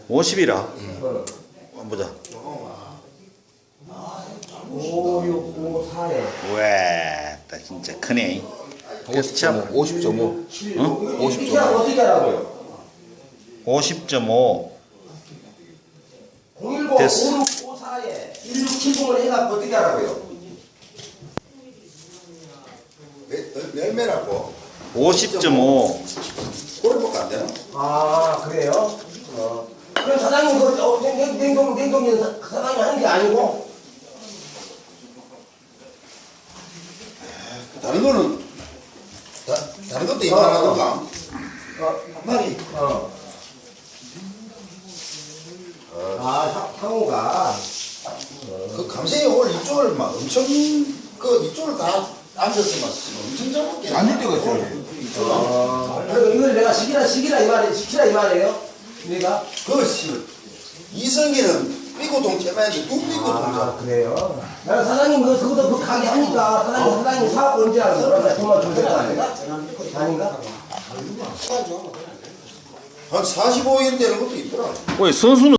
50이라. 어. 한번 보자. 5, 6, 5, 4에. 와, 나 진짜 크네. 50.5. 50.5. 응? 50.5. 이렇게 하면 어떻게 하라고요? 50.5. 010, 됐어. 5654에 1670을 해갖고 어떻게 하라고요? 열매라고 50.5. 그걸밖에 안 되나? 아, 그래요? 그럼 사장님, 냉동인 사장님 하는 게 아니고? 다른 거는 다른 것도 이만하던가 한 마리 상호가. 그 감생이 오늘 이쪽을 막 엄청 그 이쪽을 다 앉았으면 엄청 잡았겠네. 앉을 때가 있어요. 그럼 이걸 내가 시키라 이 말이에요? 내가? 그 이성기는 삐고 동체만인데 두 삐고 동자. 그래요? 내가 사장님 그것도 그 가게 하니까 사장님 사업 언제 하는 거야? 돈만 좀 될거 아닌가? 아닌가? 한 45일 되는 것도 있더라. 왜 선수는